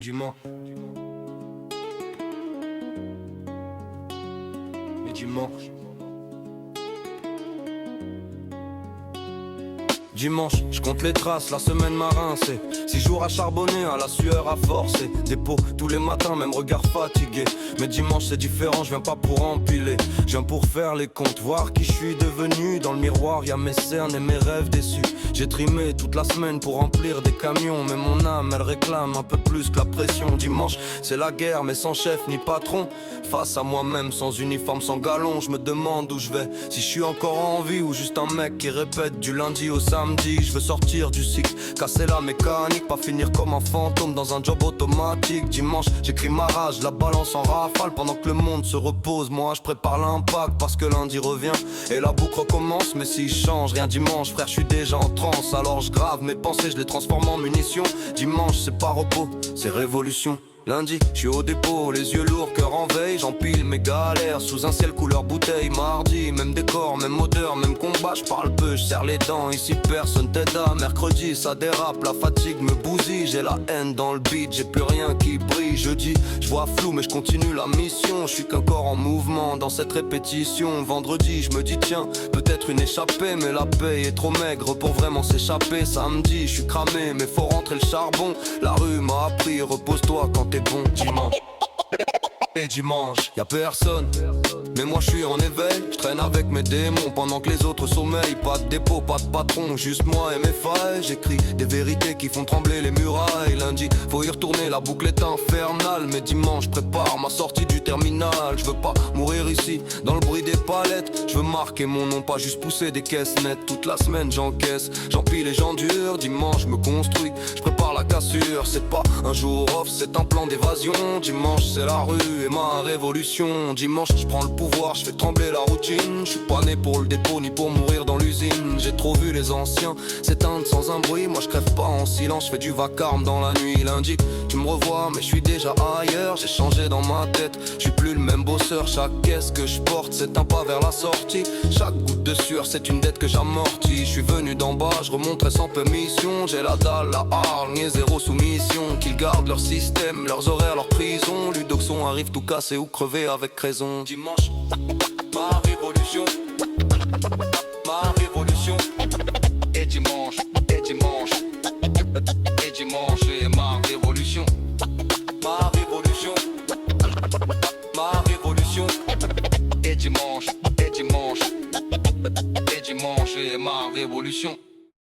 Dimanche. Mais dimanche. Dimanche, je compte les traces, la semaine m'a rincé. 6 jours à charbonner, à la sueur à forcer. Dépôt tous les matins, même regard fatigué. Mais dimanche c'est différent, je viens pas pour empiler. Je viens pour faire les comptes, voir qui je suis devenu. Dans le miroir, y'a mes cernes et mes rêves déçus. J'ai trimé toute la semaine pour remplir des camions. Mais mon âme, elle réclame un peu plus que la pression. Dimanche, c'est la guerre, mais sans chef ni patron. Face à moi-même, sans uniforme, sans galon. Je me demande où je vais, si je suis encore en vie ou juste un mec qui répète du lundi au samedi. Je veux sortir du cycle, casser la mécanique, pas finir comme un fantôme dans un job automatique. Dimanche, j'écris ma rage, la balance en rafale. Pendant que le monde se repose, moi je prépare l'impact. Parce que lundi revient et la boucle recommence. Mais s'il change rien dimanche, frère, je suis déjà en transe. Alors je grave mes pensées, je les transforme en munitions. Dimanche, c'est pas repos, c'est révolution. Lundi, je suis au dépôt, les yeux lourds, cœur en veille. J'empile mes galères sous un ciel couleur bouteille. Mardi, même décor, même odeur, même combat. Je parle peu, je serre les dents, ici personne t'aida. Mercredi, ça dérape, la fatigue me bousille. J'ai la haine dans le beat, j'ai plus rien qui brille. Jeudi, je vois flou mais je continue la mission. Je suis qu'un corps en mouvement dans cette répétition. Vendredi, je me dis tiens, peut-être une échappée. Mais la paye est trop maigre pour vraiment s'échapper. Samedi, je suis cramé mais faut rentrer le charbon. La rue m'a appris, repose-toi quand t'es bon. Dimanche et dimanche, y'a personne, mais moi je suis en éveil. Je traîne avec mes démons pendant que les autres sommeillent. Pas de dépôt, pas de patron, juste moi et mes failles. J'écris des vérités qui font trembler les murailles. Lundi, faut y retourner, la boucle est infernale. Mais dimanche, prépare ma sortie du terminal. Je veux pas mourir ici, dans le bruit des palettes. Je veux marquer mon nom, pas juste pousser des caisses nettes. Toute la semaine j'encaisse, j'empile et j'endure. Dimanche, je me construis, je prépare la cassure. C'est pas un jour off, c'est un plan d'évasion. Dimanche, c'est la rue et ma révolution. Dimanche, je prends le pouvoir, je fais trembler la routine. Je suis pas né pour le dépôt ni pour mourir dans l'usine. J'ai trop vu les anciens s'éteindre sans un bruit. Moi je crève pas en silence, je fais du vacarme dans la nuit. Lundi, tu me revois mais je suis déjà ailleurs. J'ai changé dans ma tête, je suis plus le même bosseur. Chaque caisse que je porte, c'est un pas vers la sortie. Chaque goutte de sueur, c'est une dette que j'amortis. Je suis venu d'en bas, je remonterai sans permission. J'ai la dalle, la hargne et zéro soumission. Qu'ils gardent leur système, leurs horaires, leur prison. Ludoxon arrive tout cassé ou crevé avec raison. Dimanche, ma révolution et dimanche.